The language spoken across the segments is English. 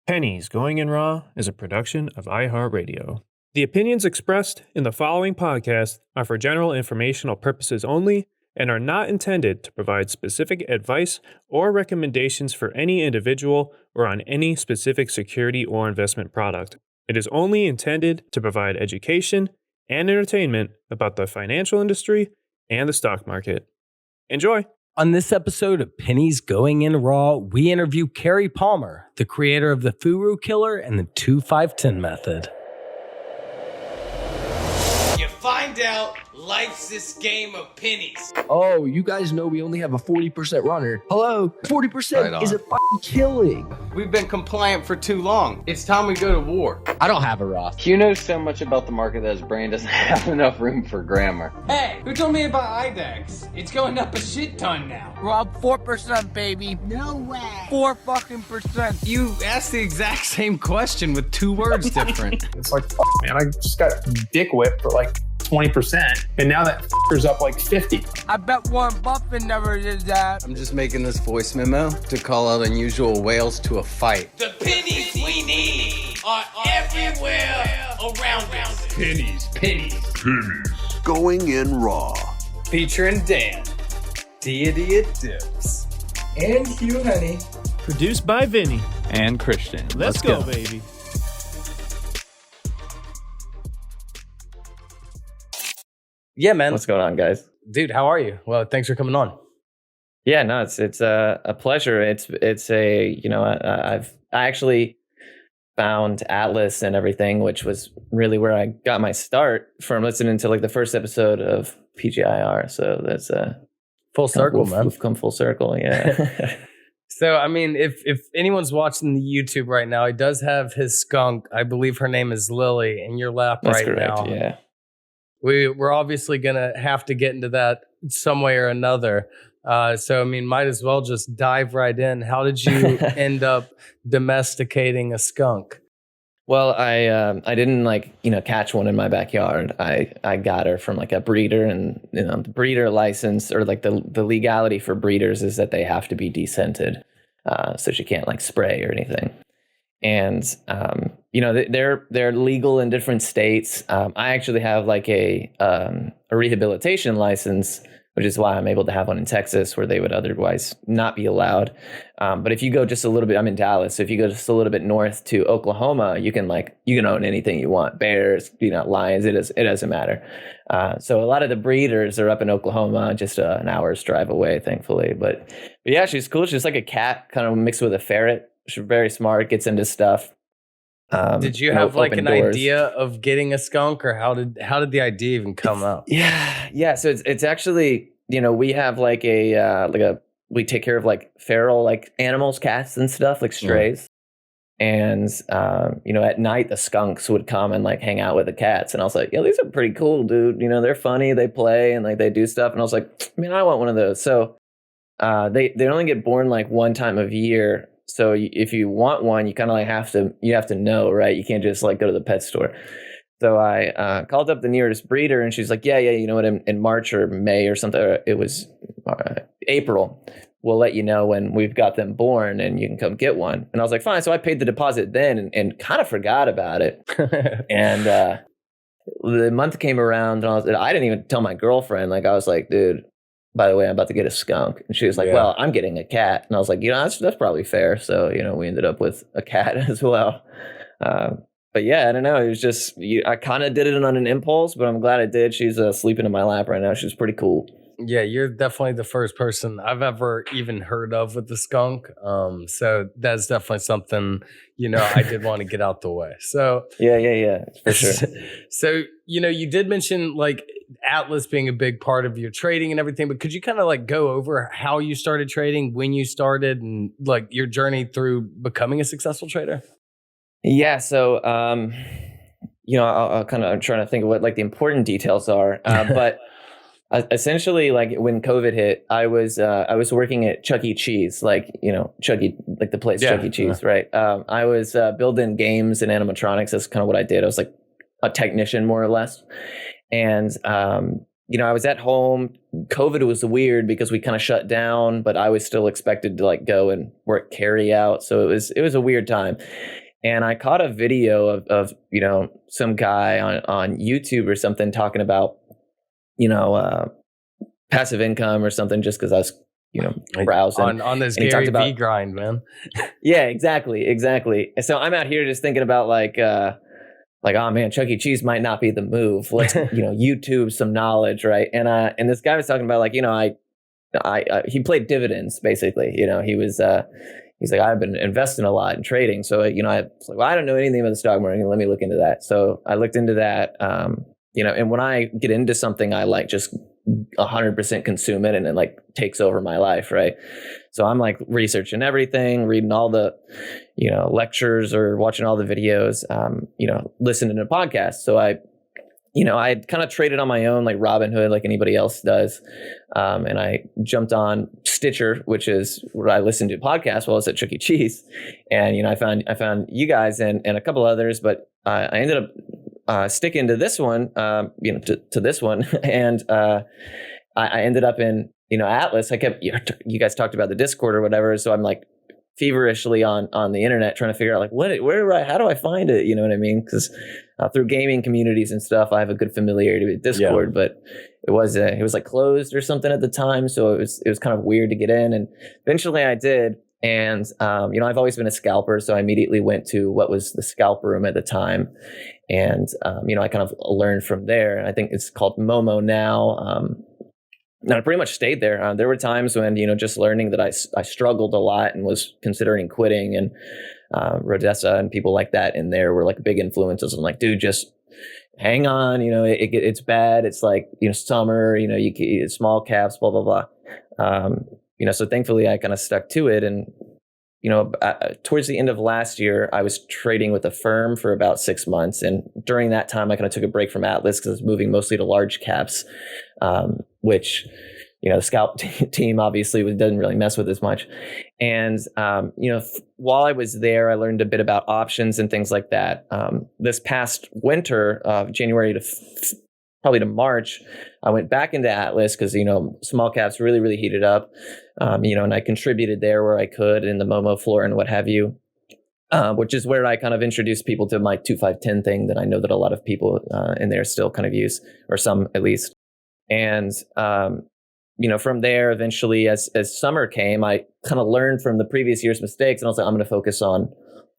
Pennies Going in Raw is a production of iHeartRadio. The opinions expressed in the following podcast are for general informational purposes only and are not intended to provide specific advice or recommendations for any individual or on any specific security or investment product. It is only intended to provide education and entertainment about the financial industry and the stock market. Enjoy! On this episode of Pennies Going in Raw, we interview Cary Palmer, the creator of the Furu Killer and the 2-5-10 method. You find out life's this game of pennies. Oh, you guys know we only have a 40% runner. Hello? 40% is a fucking killing. We've been compliant for too long. It's time we go to war. I don't have a Roth. Hugh knows so much about the market that his brain doesn't have enough room for grammar. Hey, who told me about IDEX? It's going up a shit ton now. Rob, 4%, baby. No way. 4 fucking percent. You asked the exact same question with 2 words different. It's like, man, I just got dick whipped for like 20%, and now that f***er's up like 50. I bet Warren Buffett never did that. I'm just making this voice memo to call out unusual whales to a fight. The pennies we need are everywhere around us. Pennies. Going in Raw. Featuring Dan, Deity of Dips, and Hugh Honey. Produced by Vinny. And Christian. Let's go, baby. Yeah, man. What's going on, guys? Dude, how are you? Well, thanks for coming on. Yeah, no, it's a pleasure. It's a, I actually found Atlas and everything, which was really where I got my start from listening to like the first episode of PGIR. So that's Full circle, man. We've come full circle, yeah. So, I mean, if anyone's watching the YouTube right now, he does have his skunk. I believe her name is Lily in your lap That's right correct, now. yeah. We're obviously going to have to get into that some way or another. So, I mean, might as well just dive right in. How did you end up domesticating a skunk? Well, I didn't catch one in my backyard. I got her from like a breeder, and the breeder license or like the legality for breeders is that they have to be descented, so she can't like spray or anything. And they're legal in different states. I actually have like a rehabilitation license, which is why I'm able to have one in Texas where they would otherwise not be allowed. But if you go just a little bit, I'm in Dallas. So if you go just a little bit north to Oklahoma, you can own anything you want. Bears, lions, it doesn't matter. So a lot of the breeders are up in Oklahoma, just an hour's drive away, thankfully. But yeah, she's cool. She's like a cat kind of mixed with a ferret. She's very smart, gets into stuff. Did you have like an idea of getting a skunk, or how did the idea even come up? Yeah. So it's actually, we have like we take care of like feral like animals, cats and stuff, like strays. And at night the skunks would come and like hang out with the cats, and I was like, yeah, these are pretty cool, dude. They're funny, they play and like they do stuff, and I was like, man, I want one of those. So they only get born like one time of year. So if you want one, you kind of like have to know, right? You can't just like go to the pet store. So I called up the nearest breeder, and she's like, yeah, in March or May or something, or it was April, we'll let you know when we've got them born and you can come get one. And I was like, fine. So I paid the deposit then and kind of forgot about it. And the month came around, and I didn't even tell my girlfriend. Like, I was like, dude, by the way, I'm about to get a skunk. And she was like, well, I'm getting a cat. And I was like, that's probably fair. So, we ended up with a cat as well. But yeah, I don't know. It was just, I kind of did it on an impulse, but I'm glad I did. She's sleeping in my lap right now. She's pretty cool. Yeah, you're definitely the first person I've ever even heard of with the skunk. So that's definitely something, I did want to get out the way. So yeah, for sure. So, you did mention like Atlas being a big part of your trading and everything, but could you kind of like go over how you started trading, when you started, and like your journey through becoming a successful trader? Yeah. So, I'm trying to think of what like the important details are, but essentially, like when COVID hit, I was working at Chuck E. Cheese, like Chuck E. like the place Chuck E. Cheese, right? I was building games and animatronics. That's kind of what I did. I was like a technician, more or less. And I was at home. COVID was weird because we kind of shut down, but I was still expected to like go and work Cary out. So it was a weird time. And I caught a video of some guy on YouTube or something talking about, passive income or something, just because I was, browsing on this and Gary V grind, man. Yeah, exactly. So I'm out here just thinking about like, oh man, Chuck E. Cheese might not be the move. Let's, YouTube some knowledge, right? And this guy was talking about like, he played dividends basically. He was, he's like, I've been investing a lot in trading. So, I was like, well, I don't know anything about the stock market. Let me look into that. So I looked into that, and when I get into something, I like just 100% consume it and it like takes over my life. Right. So I'm like researching everything, reading all the, lectures or watching all the videos, listening to podcasts. So I kind of traded on my own, like Robinhood, like anybody else does. And I jumped on Stitcher, which is where I listened to podcasts while I was at Chuck E. Cheese. And, I found you guys and a couple others, but I ended up sticking to this one, to this one. And I ended up in, Atlas. I kept, you guys talked about the Discord or whatever. So I'm like feverishly on the internet trying to figure out like, how do I find it? You know what I mean? Because through gaming communities and stuff, I have a good familiarity with Discord, but it was like closed or something at the time. So it was kind of weird to get in. And eventually I did. And, I've always been a scalper. So I immediately went to what was the scalp room at the time. And, I kind of learned from there. And I think it's called Momo now. And I pretty much stayed there. There were times when, just learning that I struggled a lot and was considering quitting. And Rodessa and people like that in there were like big influences. I'm like, dude, just hang on. It's bad. It's like, summer, you can small caps, blah, blah, blah. So thankfully I kind of stuck to it. And, towards the end of last year, I was trading with a firm for about 6 months. And during that time, I kind of took a break from Atlas because I was moving mostly to large caps, which, the scalp team obviously doesn't really mess with as much. And, while I was there, I learned a bit about options and things like that. This past winter, January to probably to March, I went back into Atlas because, small caps really, really heated up, and I contributed there where I could in the Momo floor and what have you, which is where I kind of introduced people to my 2-5-10 thing that I know that a lot of people in there still kind of use, or some at least. And, from there, eventually, as summer came, I kind of learned from the previous year's mistakes, and I was like, I'm going to focus on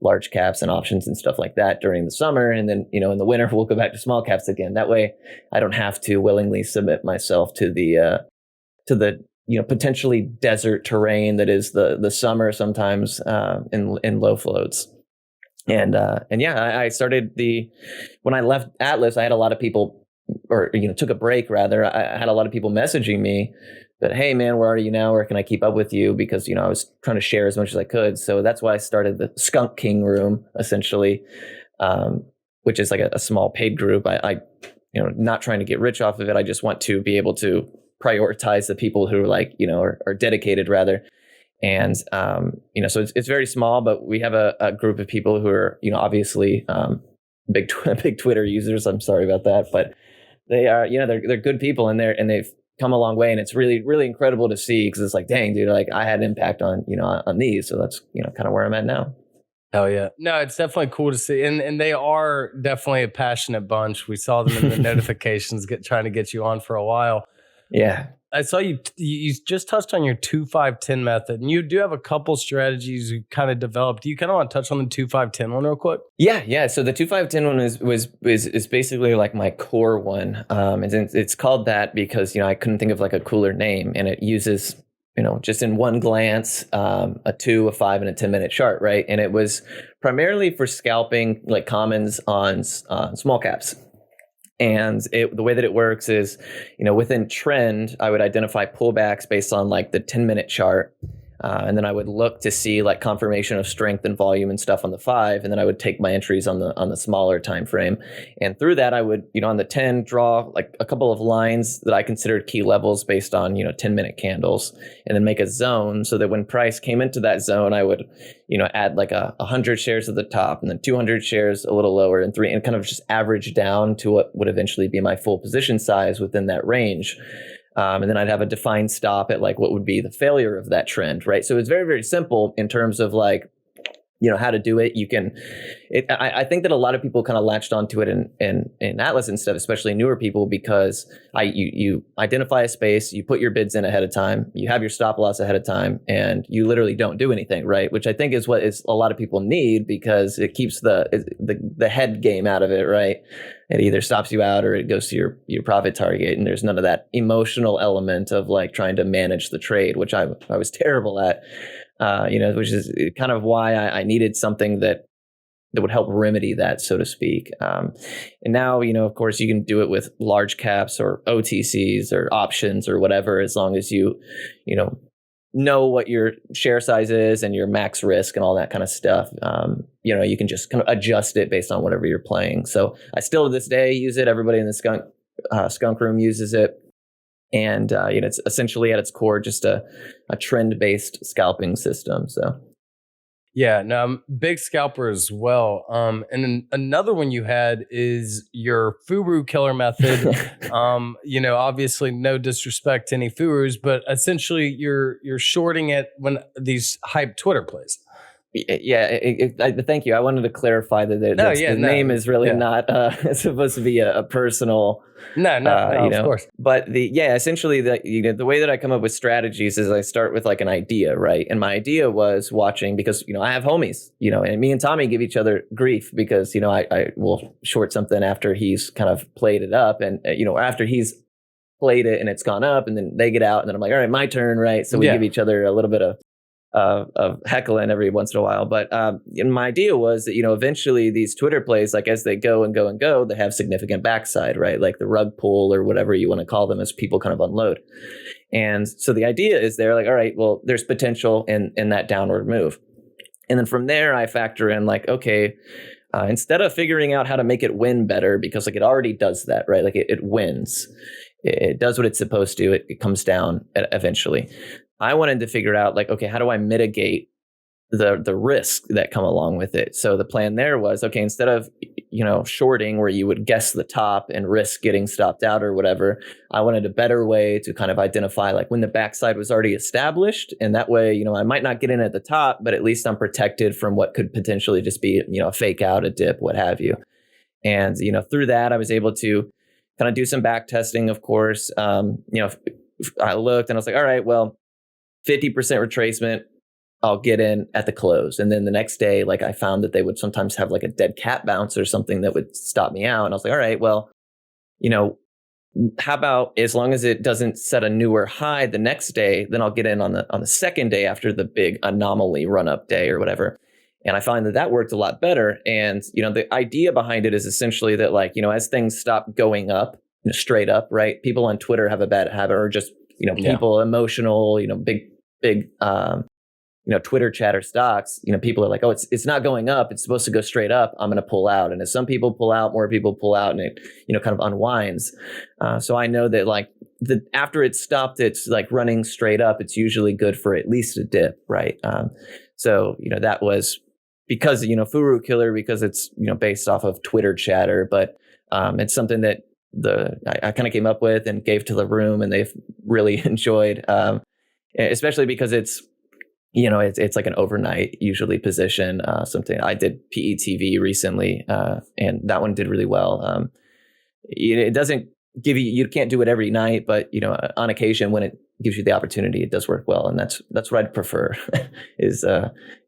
large caps and options and stuff like that during the summer. And then, in the winter, we'll go back to small caps again. That way I don't have to willingly submit myself to the potentially desert terrain that is the summer sometimes, in low floats. And I started when I left Atlas, I had a lot of people, or, took a break rather. I had a lot of people messaging me that, hey man, where are you now? Where can I keep up with you? Because, I was trying to share as much as I could. So that's why I started the Skunk King room, essentially, which is like a small paid group. I not trying to get rich off of it. I just want to be able to prioritize the people who are like, are dedicated rather. And, so it's very small, but we have a group of people who are, obviously, big Twitter users. I'm sorry about that, but they are, they're good people in there, and they've come a long way. And it's really, really incredible to see, because it's like, dang, dude, like I had an impact on, on these. So that's, kind of where I'm at now. Hell yeah. No, it's definitely cool to see. And they are definitely a passionate bunch. We saw them in the notifications trying to get you on for a while. Yeah. I saw you just touched on your 2-5-10 method, and you do have a couple strategies you kind of developed. Do you kind of want to touch on the 2-5-10 one real quick? Yeah. So the 2-5-10 one is basically like my core one. It's called that because, I couldn't think of like a cooler name, and it uses, just in one glance, a 2, a 5, and a 10-minute chart, right? And it was primarily for scalping like commons on small caps. And the way that it works is, within trend, I would identify pullbacks based on like the 10-minute chart. And then I would look to see like confirmation of strength and volume and stuff on the 5, and then I would take my entries on the smaller time frame. And through that, I would, on the 10, draw like a couple of lines that I considered key levels based on 10-minute candles, and then make a zone so that when price came into that zone, I would add like 100 shares at the top, and then 200 shares a little lower, and kind of just average down to what would eventually be my full position size within that range. And then I'd have a defined stop at like what would be the failure of that trend, right? So it's very, very simple in terms of like, how to do it. I think that a lot of people kind of latched onto it in Atlas and stuff, especially newer people, because you identify a space, you put your bids in ahead of time, you have your stop loss ahead of time, and you literally don't do anything, right? Which I think is what a lot of people need, because it keeps the head game out of it, right? It either stops you out or it goes to your profit target, and there's none of that emotional element of like trying to manage the trade, which I was terrible at. Which is kind of why I needed something that would help remedy that, so to speak. And now, of course, you can do it with large caps or OTCs or options or whatever, as long as you know what your share size is and your max risk and all that kind of stuff. You can just kind of adjust it based on whatever you're playing. So I still to this day use it. Everybody in the skunk room uses it. And it's essentially at its core just a trend-based scalping system. So, yeah, no, I'm a big scalper as well. And then another one you had is your Furu killer method. Obviously, no disrespect to any Furus, but essentially you're shorting it when these hype Twitter plays. Yeah, thank you. I wanted to clarify that the name is really not supposed to be a personal. No, of course. But essentially the way that I come up with strategies is I start with like an idea, right? And my idea was watching, because I have homies, and me and Tommy give each other grief because I will short something after he's kind of played it up, and after he's played it and it's gone up, and then they get out, and then I'm like, all right, my turn, right? So we give each other a little bit of heckling every once in a while. But my idea was that, eventually these Twitter plays, like as they go and go and go, they have significant backside, right? Like the rug pull or whatever you want to call them as people kind of unload. And so the idea is they're like, all right, well, there's potential in that downward move. And then from there, I factor in like, okay, instead of figuring out how to make it win better, because like it already does that, right? Like it wins. It does what it's supposed to. It comes down eventually. I wanted to figure out like, okay, how do I mitigate the risk that come along with it? So the plan there was, okay, instead of, shorting where you would guess the top and risk getting stopped out or whatever, I wanted a better way to kind of identify like when the backside was already established. And that way, I might not get in at the top, but at least I'm protected from what could potentially just be, a fake out, a dip, what have you. And, through that, I was able to kind of do some back testing, of course. I looked and I was like, all right, well, 50% retracement, I'll get in at the close. And then the next day, like I found that they would sometimes have like a dead cat bounce or something that would stop me out. And I was like, all right, well, how about as long as it doesn't set a newer high the next day, then I'll get in on the second day after the big anomaly run up day or whatever. And I find that worked a lot better. And, the idea behind it is essentially that like, as things stop going up, straight up, right? People on Twitter have a bad habit, or just, people emotional, big, Twitter chatter stocks, people are like, oh, it's not going up. It's supposed to go straight up. I'm going to pull out. And as some people pull out, more people pull out, and it, kind of unwinds. So I know that like after it's stopped, it's like running straight up. It's usually good for at least a dip. Right. So, that was because, Furu killer, because it's, based off of Twitter chatter, but it's something that I kind of came up with and gave to the room, and they've really enjoyed, especially because it's like an overnight usually position. Something I did PETV recently, and that one did really well. It doesn't give you can't do it every night, but on occasion when it gives you the opportunity, it does work well, and that's what I'd prefer is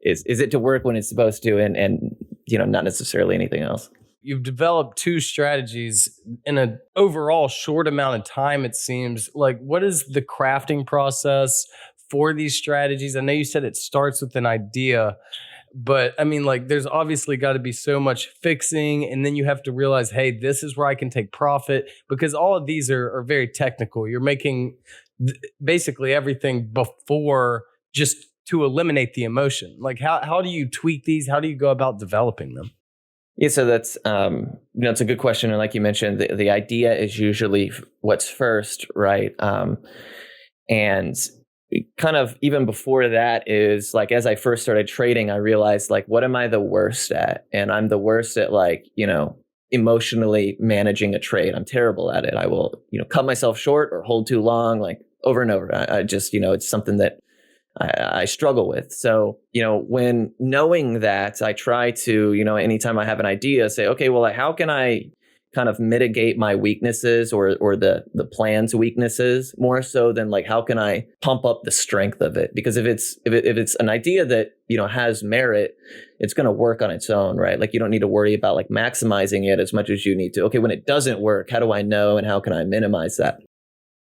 it to work when it's supposed to, and not necessarily anything else. You've developed two strategies in an overall short amount of time, it seems. Like, what is the crafting process for these strategies? I know you said it starts with an idea, but I mean, like, there's obviously got to be so much fixing, and then you have to realize, hey, this is where I can take profit, because all of these are very technical. You're making basically everything before just to eliminate the emotion? Like how do you tweak these? How do you go about developing them? Yeah, so that's it's a good question, and like you mentioned, the idea is usually what's first, right? And kind of even before that is like, as I first started trading, I realized like, what am I the worst at? And I'm the worst at like, emotionally managing a trade. I'm terrible at it. I will, cut myself short or hold too long, like over and over. I just, it's something that I struggle with. So, when knowing that, I try to, anytime I have an idea, say, okay, well, how can I kind of mitigate my weaknesses or the plan's weaknesses more so than like, how can I pump up the strength of it? Because if it's an idea that, has merit, it's going to work on its own, right? Like you don't need to worry about like maximizing it as much as you need to. Okay, when it doesn't work, how do I know and how can I minimize that?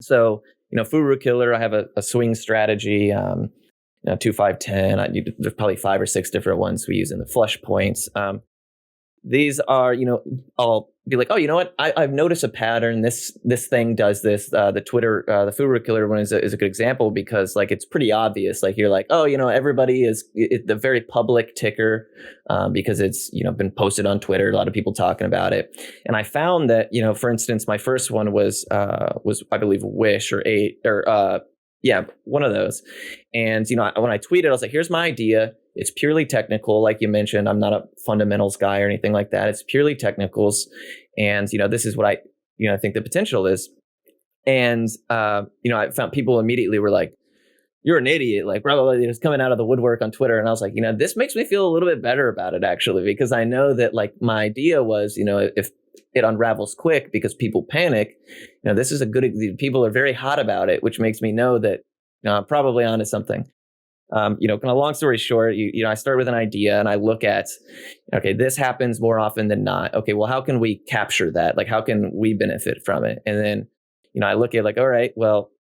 So, Furu Killer, I have a swing strategy, 2, 5, 10. There's probably 5 or 6 different ones we use in the flush points. These are, I'll be like, oh, you know what? I've noticed a pattern. This thing does this. The Furu Killer one is a good example because like it's pretty obvious. Like you're like, oh, everybody is the very public ticker because it's been posted on Twitter. A lot of people talking about it. And I found that for instance, my first one was I believe Wish or one of those. And when I tweeted, I was like, here's my idea. It's purely technical, like you mentioned. I'm not a fundamentals guy or anything like that. It's purely technicals, and this is what I think the potential is. And I found people immediately were like, "You're an idiot!" Like, blah blah blah. It's coming out of the woodwork on Twitter, and I was like, this makes me feel a little bit better about it actually, because I know that like my idea was, if it unravels quick because people panic, this is people are very hot about it, which makes me know that I'm probably onto something. Kind of long story short, I start with an idea and I look at, okay, this happens more often than not. Okay, well, how can we capture that? Like, how can we benefit from it? And then, I look at like, all right, well,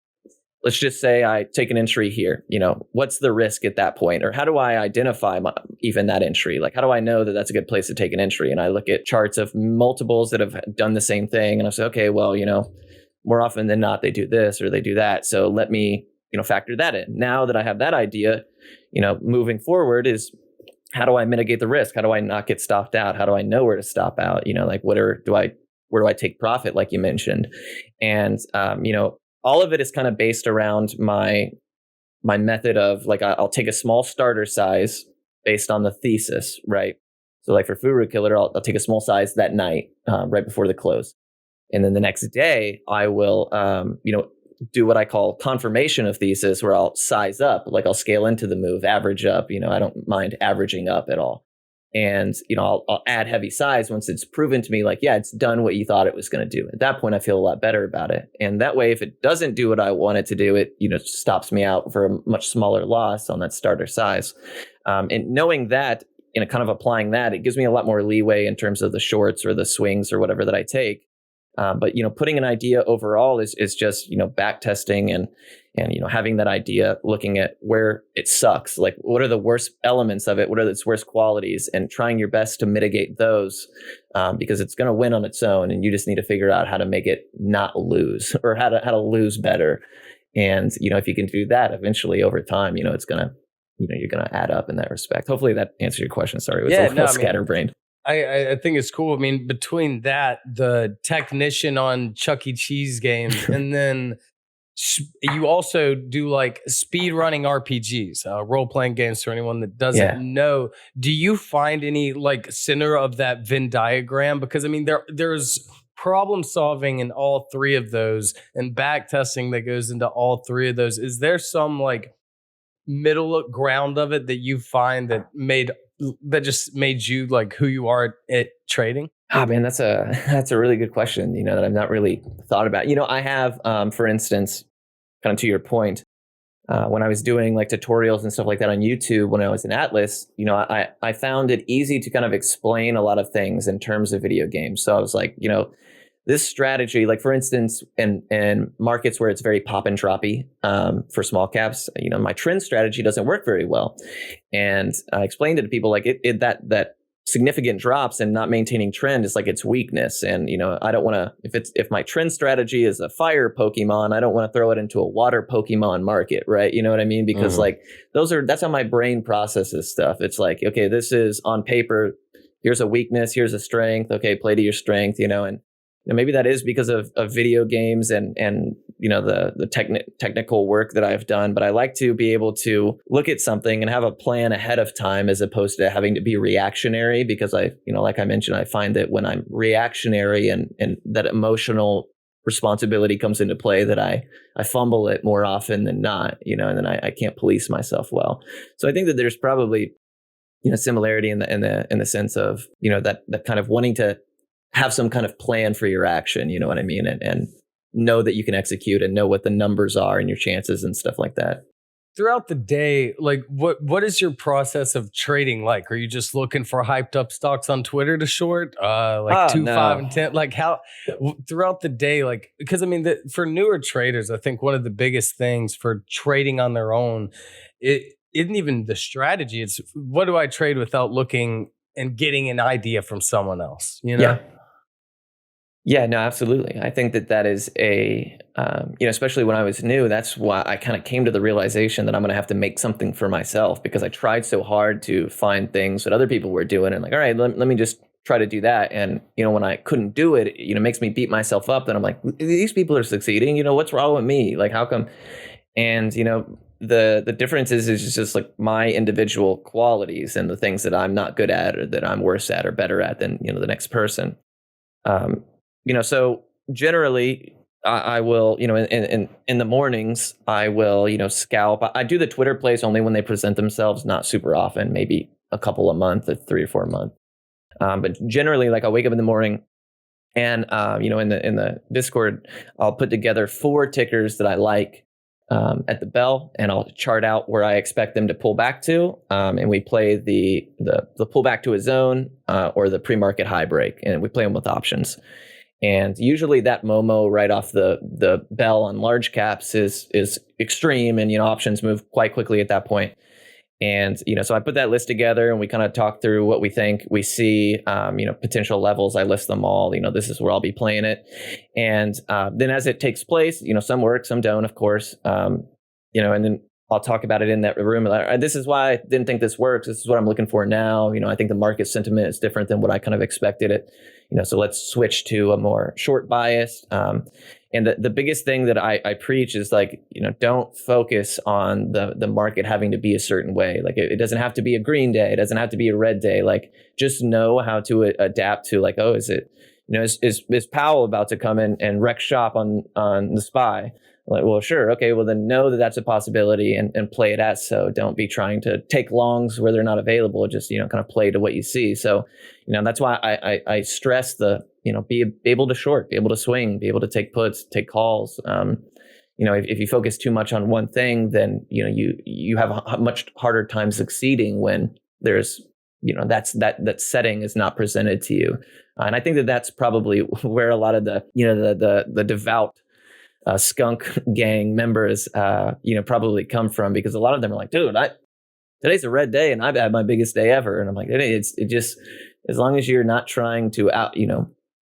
let's just say I take an entry here. What's the risk at that point? Or how do I identify even that entry? Like, how do I know that that's a good place to take an entry? And I look at charts of multiples that have done the same thing. And I say, okay, well, more often than not, they do this or they do that. So let me factor that in. Now that I have that idea, moving forward is how do I mitigate the risk? How do I not get stopped out? How do I know where to stop out? Like where do I take profit, like you mentioned? And, all of it is kind of based around my method of like, I'll take a small starter size based on the thesis, right? So like for Furu Killer, I'll take a small size that night, right before the close. And then the next day I will, do what I call confirmation of thesis, where I'll size up, like I'll scale into the move, average up. I don't mind averaging up at all. And, I'll add heavy size once it's proven to me like, yeah, it's done what you thought it was going to do. At that point, I feel a lot better about it. And that way, if it doesn't do what I want it to do, it, stops me out for a much smaller loss on that starter size. And knowing that, kind of applying that, it gives me a lot more leeway in terms of the shorts or the swings or whatever that I take. But putting an idea overall is just back testing and having that idea, looking at where it sucks, like what are the worst elements of it, what are its worst qualities, and trying your best to mitigate those, because it's going to win on its own, and you just need to figure out how to make it not lose or how to lose better. And if you can do that, eventually over time, it's gonna you're gonna add up in that respect. Hopefully that answered your question. Sorry, it was a little scatterbrained. I think it's cool. I mean, between that, the technician on Chuck E. Cheese games, and then you also do like speed running RPGs, role playing games for anyone that doesn't know. Do you find any like center of that Venn diagram? Because I mean, there's problem solving in all 3 of those, and back testing that goes into all 3 of those. Is there some like middle ground of it that you find that just made you like who you are at trading? Ah, man, that's a really good question, that I've not really thought about. I have, for instance, kind of to your point, when I was doing like tutorials and stuff like that on YouTube, when I was in Atlas, I found it easy to kind of explain a lot of things in terms of video games. So I was like, this strategy, like for instance, in markets where it's very pop and droppy, for small caps, my trend strategy doesn't work very well. And I explained it to people like that significant drops and not maintaining trend is like its weakness. And, I don't want to, if my trend strategy is a fire Pokemon, I don't want to throw it into a water Pokemon market, right? You know what I mean? Because like that's how my brain processes stuff. It's like, okay, this is on paper, here's a weakness, here's a strength. Okay, play to your strength, and maybe that is because of video games and the technical work that I've done. But I like to be able to look at something and have a plan ahead of time as opposed to having to be reactionary, because like I mentioned, I find that when I'm reactionary and that emotional responsibility comes into play, that I fumble it more often than not, and then I can't police myself well. So I think that there's probably similarity in the sense of that kind of wanting to have some kind of plan for your action, you know what I mean? And know that you can execute and know what the numbers are and your chances and stuff like that. Throughout the day, like what is your process of trading like? Are you just looking for hyped up stocks on Twitter to short? 2, 5, and 10? Like how throughout the day, like, because I mean, for newer traders, I think one of the biggest things for trading on their own, it isn't even the strategy. It's what do I trade without looking and getting an idea from someone else, Yeah, no, absolutely. I think that is especially when I was new, that's why I kind of came to the realization that I'm going to have to make something for myself, because I tried so hard to find things that other people were doing and like, all right, let me just try to do that. And, when I couldn't do it, it makes me beat myself up. Then I'm like, these people are succeeding, what's wrong with me? Like, how come? And, the difference is just like my individual qualities and the things that I'm not good at or that I'm worse at or better at than, the next person. So generally I will, in the mornings, I will, scalp. I do the Twitter plays only when they present themselves, not super often, maybe a couple a month, 3 or 4 a month. But generally, like I'll wake up in the morning and, in the Discord, I'll put together 4 tickers that I like at the bell, and I'll chart out where I expect them to pull back to. And we play the pullback to a zone or the pre-market high break, and we play them with options. And usually that Momo right off the bell on large caps is extreme, and options move quite quickly at that point. And so I put that list together, and we kind of talk through what we think we see. Potential levels. I list them all. This is where I'll be playing it. And then as it takes place, some work, some don't, of course. And then I'll talk about it in that room. This is why I didn't think this works. This is what I'm looking for now. I think the market sentiment is different than what I kind of expected it. So let's switch to a more short bias. And the biggest thing that I preach is like, don't focus on the market having to be a certain way. Like it doesn't have to be a green day. It doesn't have to be a red day. Like just know how to adapt to like, oh, is it, is Powell about to come in and wreck shop on the SPY? Like, well, sure. Okay. Well, then know that that's a possibility and play it as so. Don't be trying to take longs where they're not available. Just, kind of play to what you see. So, that's why I stress be able to short, be able to swing, be able to take puts, take calls. If you focus too much on one thing, then, you have a much harder time succeeding when there's, that setting is not presented to you. And I think that that's probably where a lot of the devout Skunk gang members, probably come from, because a lot of them are like, dude, today's a red day and I've had my biggest day ever. And I'm like, it just, as long as you're not trying to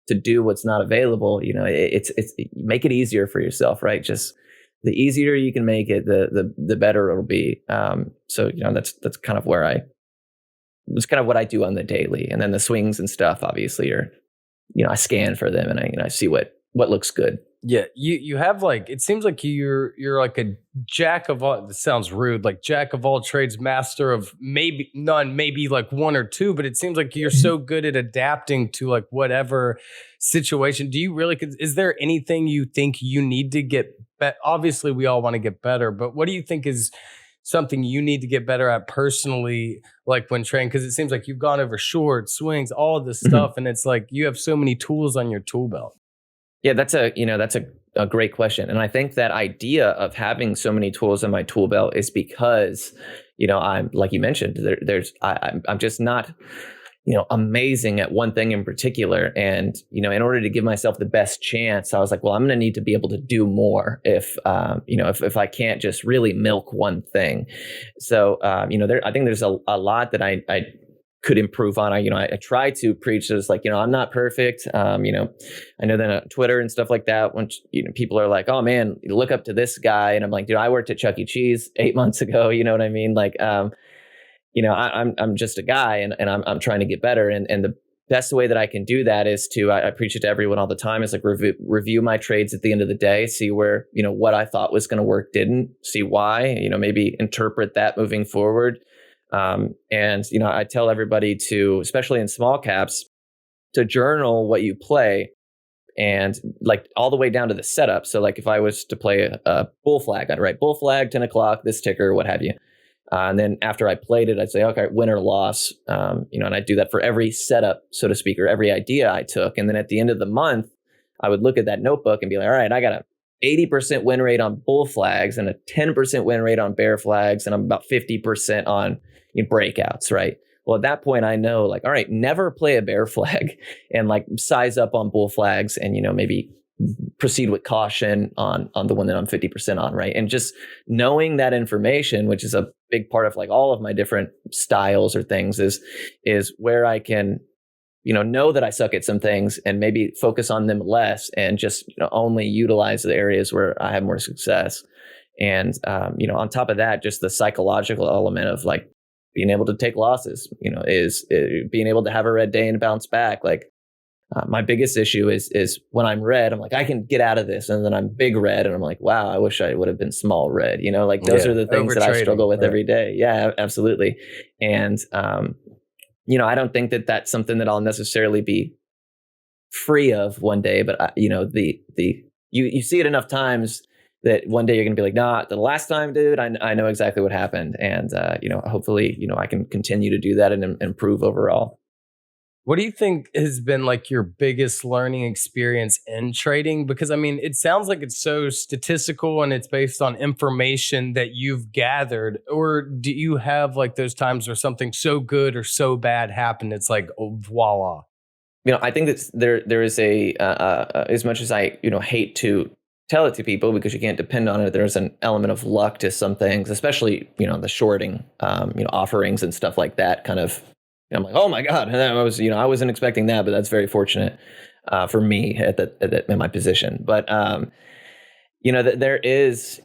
to do what's not available, it's make it easier for yourself, right? Just the easier you can make it, the better it'll be. So, that's kind of that's kind of what I do on the daily. And then the swings and stuff, obviously, are, I scan for them and I see what looks good. Yeah, you have like, it seems like you're like a jack of all. This sounds rude, like jack of all trades, master of maybe none, maybe like 1 or 2. But it seems like you're so good at adapting to like whatever situation. Do you really? Is there anything you think you need to get better? Obviously, we all want to get better, but what do you think is something you need to get better at personally, like when trading? Because it seems like you've gone over short swings, all of this stuff, and it's like you have so many tools on your tool belt. Yeah, that's a great question. And I think that idea of having so many tools in my tool belt is because, I'm, like you mentioned, I'm just not, amazing at one thing in particular. And, in order to give myself the best chance, I was like, well, I'm going to need to be able to do more if I can't just really milk one thing. So, I think there's a lot that I could improve on. I try to preach this, like, I'm not perfect. I know that on Twitter and stuff like that, when people are like, oh man, you look up to this guy. And I'm like, dude, I worked at Chuck E. Cheese 8 months ago. You know what I mean? Like, I'm just a guy, and I'm trying to get better. And the best way that I can do that is I preach it to everyone all the time, is like review my trades at the end of the day, see where, what I thought was going to work didn't, see why, maybe interpret that moving forward. And I tell everybody to, especially in small caps, to journal what you play, and like all the way down to the setup. So like if I was to play a bull flag, I'd write bull flag, 10 o'clock, this ticker, what have you. And then after I played it, I'd say, okay, win or loss, and I'd do that for every setup, so to speak, or every idea I took. And then at the end of the month, I would look at that notebook and be like, all right, I got a 80% win rate on bull flags and a 10% win rate on bear flags, and I'm about 50% on breakouts, right? Well, at that point, I know, like, all right, never play a bear flag, and like size up on bull flags, and maybe proceed with caution on the one that I'm 50% on, right? And just knowing that information, which is a big part of like all of my different styles or things, is where I can know that I suck at some things and maybe focus on them less, and just only utilize the areas where I have more success. And on top of that, just the psychological element of like being able to take losses, is being able to have a red day and bounce back. Like, my biggest issue is when I'm red, I'm like, I can get out of this. And then I'm big red, and I'm like, wow, I wish I would have been small red. Like those are the things that I struggle with every day. Yeah, absolutely. And, I don't think that that's something that I'll necessarily be free of one day, but you see it enough times that one day you're going to be like, nah, the last time, dude, I know exactly what happened. And, hopefully, I can continue to do that and improve overall. What do you think has been like your biggest learning experience in trading? Because I mean, it sounds like it's so statistical and it's based on information that you've gathered. Or do you have like those times where something so good or so bad happened? It's like, oh, voila. I think that there is as much as I, hate to tell it to people because you can't depend on it, there's an element of luck to some things, especially, the shorting, offerings and stuff like that kind of. I'm like, oh my God. And I was, I wasn't expecting that, but that's very fortunate for me in my position. But, that there is,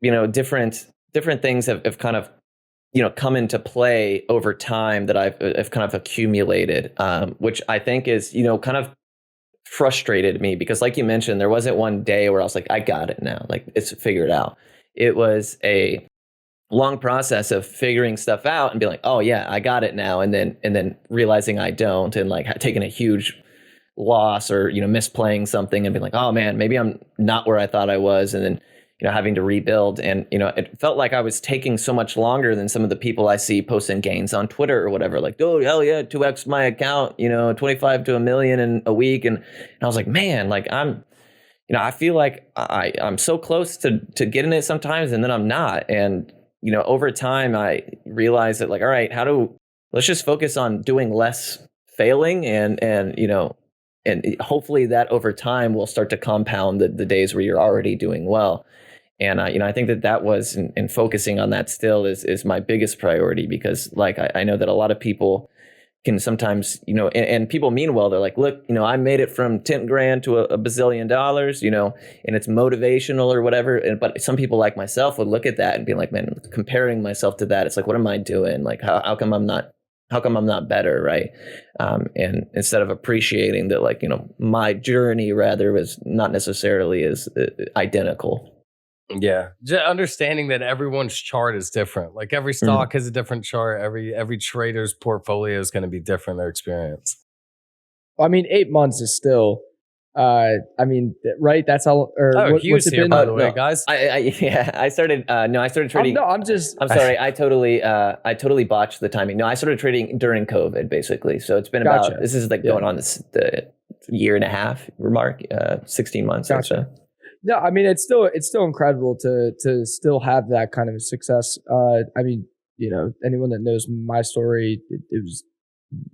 different things have kind of, come into play over time that I've kind of accumulated, which I think is, kind of frustrated me because like you mentioned, there wasn't one day where I was like, I got it now. Like it's figured out. It was a long process of figuring stuff out and being like, oh yeah, I got it now. And then realizing I don't, and like taking a huge loss or, misplaying something and being like, oh man, maybe I'm not where I thought I was. And then, having to rebuild. And, it felt like I was taking so much longer than some of the people I see posting gains on Twitter or whatever. Like, oh, hell yeah, 2x my account, 25 to $1 million in a week. And I was like, man, like I feel like I'm so close to getting it sometimes, and then I'm not. And, over time, I realized that like, all right, let's just focus on doing less failing and hopefully that over time will start to compound the days where you're already doing well. And, I think that was in focusing on that still is my biggest priority, because like, I know that a lot of people can sometimes, and people mean well, they're like, look, I made it from 10 grand to a bazillion dollars, and it's motivational or whatever. But some people like myself would look at that and be like, man, comparing myself to that, it's like, what am I doing? Like, how come I'm not better? Right. And instead of appreciating that, like, my journey rather was not necessarily as identical. Yeah. Just understanding that everyone's chart is different. Like every stock has a different chart. Every trader's portfolio is going to be different, their experience. I mean, 8 months is still, right? That's how, or Hugh's here, been? by the way, guys. I started trading. I'm sorry. I totally botched the timing. No, I started trading during COVID, basically. So it's been this is like going on the year and a half mark, 16 months or so. No, I mean, it's still incredible to still have that kind of success. I mean, anyone that knows my story, it was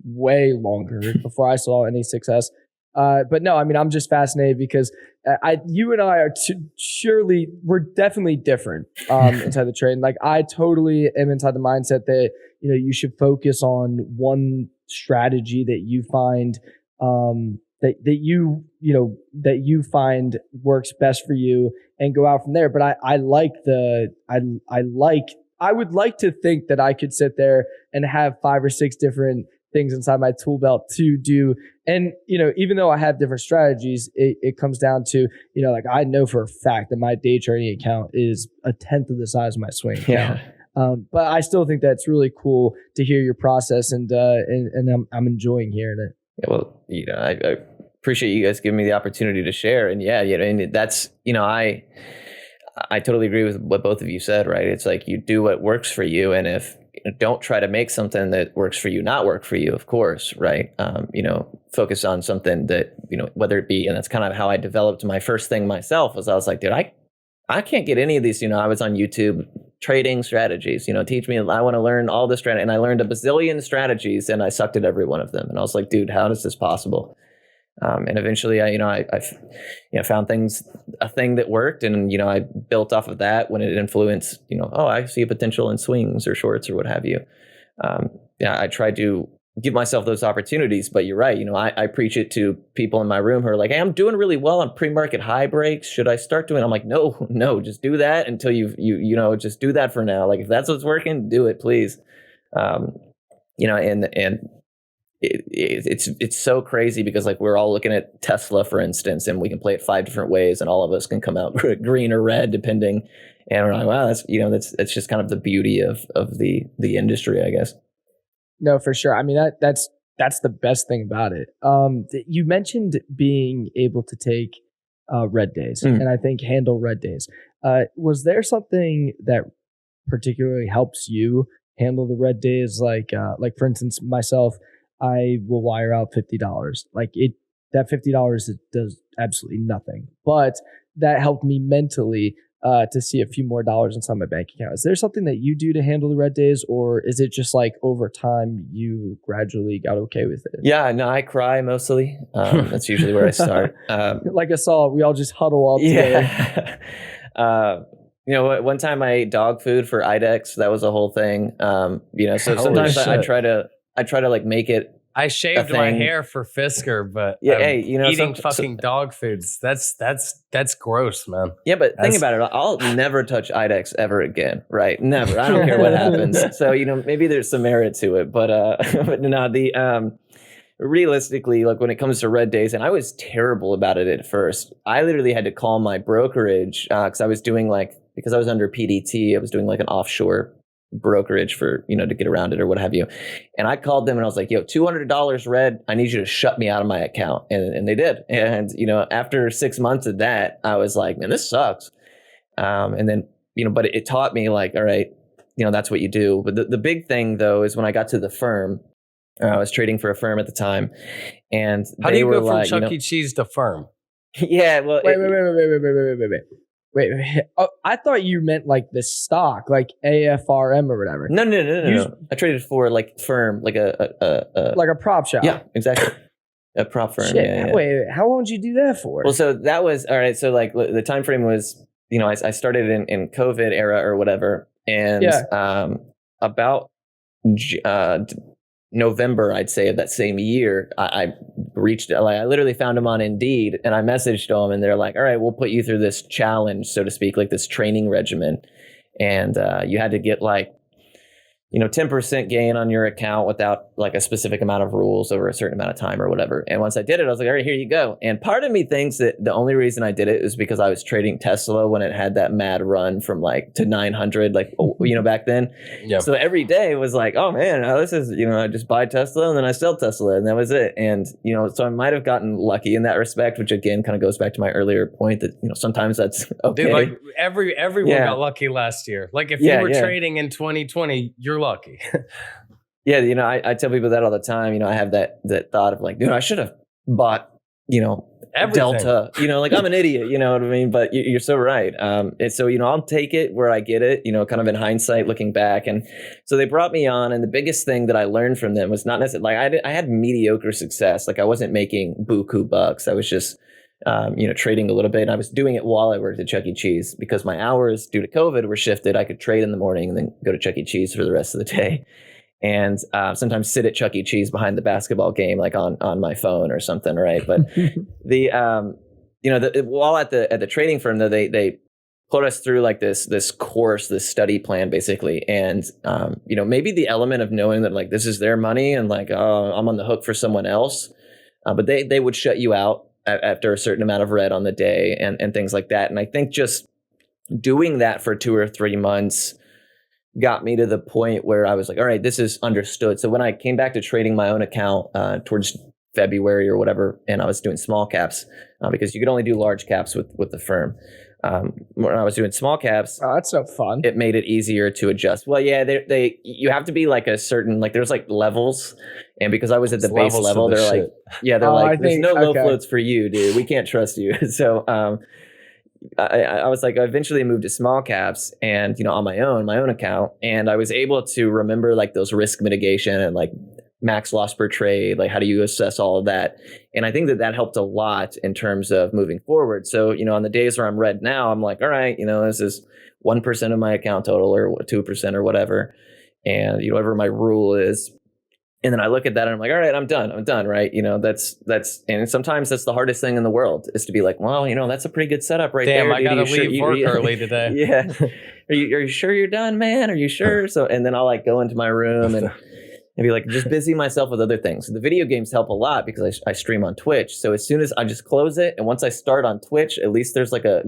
way longer before I saw any success. But no, I mean, I'm just fascinated because you and I are we're definitely different inside the trade. Like I totally am inside the mindset that, you know, you should focus on one strategy that you find that you find works best for you and go out from there. But I would like to think that I could sit there and have 5 or 6 different things inside my tool belt to do. And, you know, even though I have different strategies, it comes down to, you know, like I know for a fact that my day trading account is 1/10 of the size of my swing account. But I still think that's really cool to hear your process, and I'm enjoying hearing it. Yeah, well, you know, I appreciate you guys giving me the opportunity to share. And yeah, you know, and that's, you know, I totally agree with what both of you said, right? It's like you do what works for you. And if don't try to make something that works for you not work for you, of course, right? You know, focus on something that, you know, whether it be, and that's kind of how I developed my first thing myself, was I was like, dude, I can't get any of these, you know, I was on YouTube trading strategies, you know, teach me, I want to learn all this strategy. And I learned a bazillion strategies and I sucked at every one of them. And I was like, dude, how is this possible? And eventually I found a thing that worked, and, you know, I built off of that when it influenced, you know, oh, I see a potential in swings or shorts or what have you. I tried to give myself those opportunities, but you're right. You know, I preach it to people in my room who are like, hey, I'm doing really well on pre-market high breaks. Should I start doing it? I'm like, no, just do that until you know, just do that for now. Like if that's what's working, do it, please. You know, and it's so crazy because like we're all looking at Tesla, for instance, and we can play it 5 different ways and all of us can come out green or red depending. And we're like, wow, that's just kind of the beauty of the industry, I guess. No, for sure. I mean, that's the best thing about it. You mentioned being able to take red days and I think handle red days. Was there something that particularly helps you handle the red days? Like for instance, myself, I will wire out $50. Like that $50 does absolutely nothing, but that helped me mentally to see a few more dollars inside my bank account. Is there something that you do to handle the red days, or is it just like over time you gradually got okay with it? Yeah, no, I cry mostly. That's usually where I start. Like I saw, we all just huddle up together. You know, one time I ate dog food for IDEX. That was a whole thing. You know, so sometimes I try to like make it. I shaved my hair for Fisker, but yeah, hey, you know, eating fucking dog foods, that's gross, man. Yeah, but think about it. I'll never touch IDEX ever again, right? Never. I don't care what happens. So, you know, maybe there's some merit to it, but no, realistically, like when it comes to red days, and I was terrible about it at first. I literally had to call my brokerage because I was doing because I was under PDT, I was doing like an offshore brokerage for, you know, to get around it or what have you. And I called them and I was like, yo, $200 red, I need you to shut me out of my account. And they did. And, you know, after 6 months of that, I was like, man, this sucks. And then, you know, but it taught me like, all right, you know, that's what you do. But the big thing though, is when I got to the firm, I was trading for a firm at the time. And how do you go from Chuck E. Cheese to firm? Yeah. Well, Wait. Oh, I thought you meant like the stock, like AFRM or whatever. No. I traded for like firm, like a prop shop. Yeah, exactly. A prop firm. Shit, Yeah. Wait, how long did you do that for? Well, so that was all right. So like the time frame was, you know, I started in COVID era or whatever, and about November, I'd say, of that same year, I reached, I literally found them on Indeed, and I messaged them, and they're like, all right, we'll put you through this challenge, so to speak, like this training regimen. And you had to get like, you know, 10% gain on your account without like a specific amount of rules over a certain amount of time or whatever. And once I did it, I was like, all right, here you go. And part of me thinks that the only reason I did it is because I was trading Tesla when it had that mad run from like to 900, like, you know, back then. Yep. So every day was like, oh man, this is, you know, I just buy Tesla and then I sell Tesla and that was it. And, you know, so I might have gotten lucky in that respect, which again, kind of goes back to my earlier point that, you know, sometimes that's okay. Dude, like everyone got lucky last year. Like if you were trading in 2020, you're lucky. Yeah, you know, I tell people that all the time. You know, I have that thought of like, dude, I should have bought, you know, Everything. Delta, like I'm an idiot, you know what I mean? But you're so right. And so, I'll take it where I get it, kind of in hindsight, looking back. And so they brought me on, and the biggest thing that I learned from them was not necessarily like I had mediocre success. Like I wasn't making buku bucks. I was just, trading a little bit. And I was doing it while I worked at Chuck E. Cheese because my hours due to COVID were shifted. I could trade in the morning and then go to Chuck E. Cheese for the rest of the day. And sometimes sit at Chuck E. Cheese behind the basketball game, like on my phone or something, right? But while at the trading firm, though, they put us through like this course, this study plan, basically, and maybe the element of knowing that like this is their money and like I'm on the hook for someone else, but they would shut you out after a certain amount of red on the day and things like that. And I think just doing that for 2 or 3 months got me to the point where I was like, all right, this is understood. So when I came back to trading my own account towards February or whatever, and I was doing small caps because you could only do large caps with the firm. When I was doing small caps, oh, that's so fun. It made it easier to adjust. Well, yeah, you have to be like a certain, like there's like levels, and because I was at the base level, they're like, there's no low floats for you, dude. We can't trust you. So I was like, I eventually moved to small caps and, on my own account. And I was able to remember like those risk mitigation and like max loss per trade, like how do you assess all of that? And I think that helped a lot in terms of moving forward. So, on the days where I'm red now, I'm like, all right, this is 1% of my account total or 2% or whatever. And, whatever my rule is. And then I look at that and I'm like, all right, I'm done. Right. And sometimes that's the hardest thing in the world is to be like, well, that's a pretty good setup right there. Damn, I got to leave work early today. Yeah. Are you sure you're done, man? Are you sure? So, and then I'll like go into my room and be like, just busy myself with other things. The video games help a lot because I stream on Twitch. So as soon as I just close it, and once I start on Twitch, at least there's like a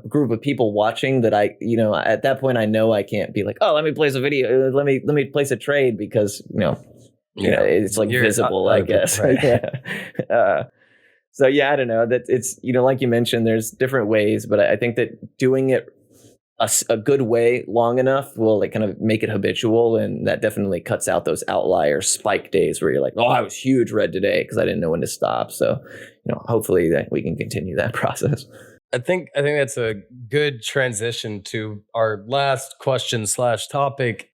group of people watching that I, at that point I know I can't be like, oh, let me place a video. Let me place a trade because, it's like visible, I guess. Right. So yeah, I don't know that it's, like you mentioned, there's different ways, but I think that doing it a good way long enough will like kind of make it habitual. And that definitely cuts out those outlier spike days where you're like, oh, I was huge red today because I didn't know when to stop. So, hopefully that we can continue that process. I think that's a good transition to our last question / topic.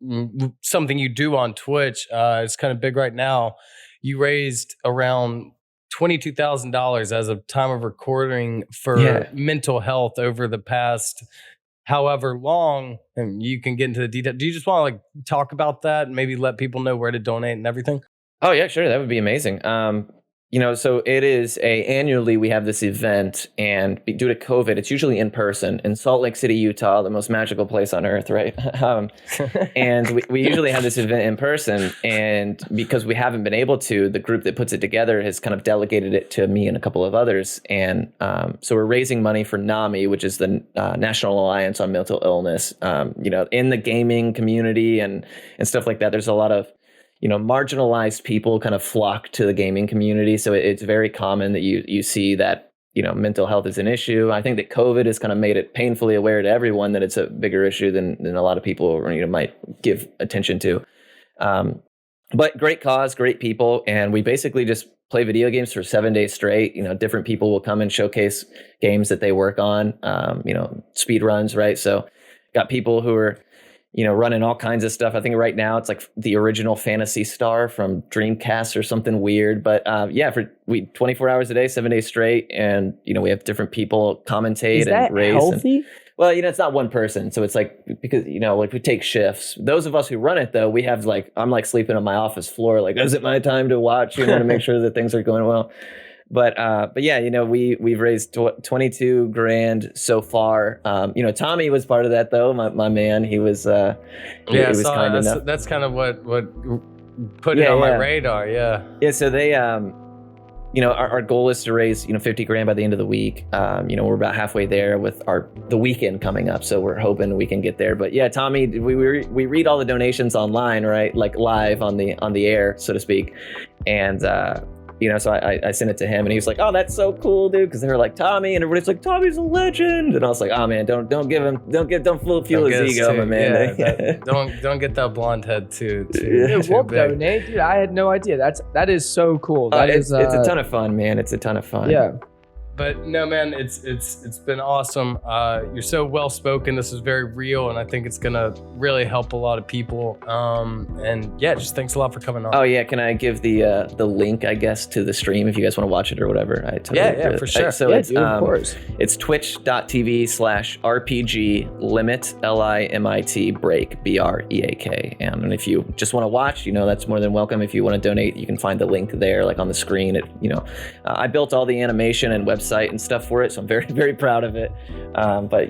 Something you do on Twitch. It's kind of big right now. You raised around $22,000 as of time of recording for mental health over the past however long, and you can get into the detail. Do you just want to like talk about that and maybe let people know where to donate and everything? Oh yeah, sure. That would be amazing. So it is annually we have this event, and due to COVID, it's usually in person in Salt Lake City, Utah, the most magical place on earth, right? And we usually have this event in person, and because we haven't been able to, the group that puts it together has kind of delegated it to me and a couple of others. And so we're raising money for NAMI, which is the National Alliance on Mental Illness. In the gaming community and stuff like that, there's a lot of marginalized people kind of flock to the gaming community. So it's very common that you see that, mental health is an issue. I think that COVID has kind of made it painfully aware to everyone that it's a bigger issue than a lot of people might give attention to. But great cause, great people. And we basically just play video games for 7 days straight. Different people will come and showcase games that they work on, speed runs, right? So got people who are running all kinds of stuff. I think right now it's like the original Phantasy Star from Dreamcast or something weird. But for 24 hours a day, 7 days straight. And, we have different people commentate and race. Healthy? Well, it's not one person. So it's like, because, like we take shifts. Those of us who run it, though, we have like, I'm like sleeping on my office floor. Like, is it my time to watch? To make sure that things are going well. But yeah, we've raised $22,000 so far. Tommy was part of that though. My man, he was kind enough. That's kind of what put it on my radar. Yeah. Yeah. So they, our goal is to raise, $50,000 by the end of the week. We're about halfway there with the weekend coming up. So we're hoping we can get there. But yeah, Tommy, we read all the donations online, right? Like live on the air, so to speak. And, so I sent it to him and he was like, oh, that's so cool, dude. Cause they were like, Tommy, and everybody's like, Tommy's a legend. And I was like, oh man, don't fuel his ego, my man. Yeah, don't get that blonde head too we'll donate, dude. I had no idea. That is so cool. It's a ton of fun, man. It's a ton of fun. Yeah. But no, man, it's been awesome. You're so well spoken. This is very real, and I think it's gonna really help a lot of people. And yeah, just thanks a lot for coming on. Oh yeah, can I give the link, I guess, to the stream if you guys want to watch it or whatever? I totally yeah, for sure. So it's dude, of course. It's twitch.tv/RPG limit LIMIT break BREAK. And if you just want to watch, that's more than welcome. If you want to donate, you can find the link there, like on the screen. I built all the animation and website and stuff for it, so I'm very, very proud of it. But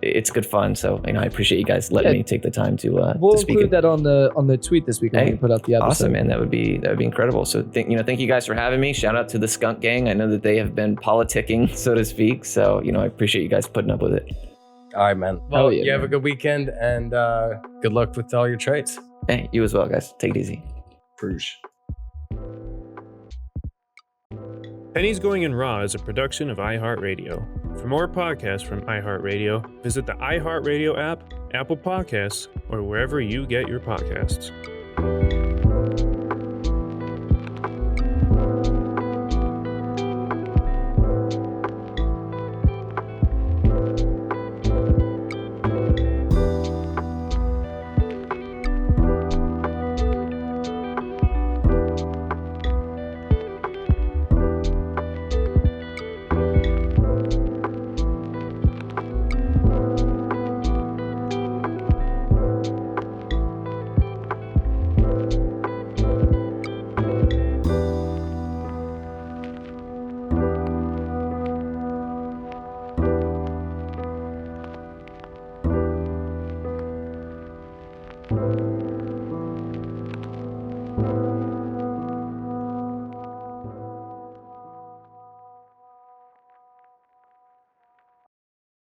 it's good fun. So I appreciate you guys letting me take the time to We'll speak. include that on the tweet this week when we put out the episode. Awesome, man. That would be incredible. So thank you guys for having me. Shout out to the Skunk Gang. I know that they have been politicking, so to speak. So I appreciate you guys putting up with it. All right, man. Well, you have a good weekend, and good luck with all your trades. Hey, you as well, guys. Take it easy. Bruges. Pennies Going in Raw is a production of iHeartRadio. For more podcasts from iHeartRadio, visit the iHeartRadio app, Apple Podcasts, or wherever you get your podcasts.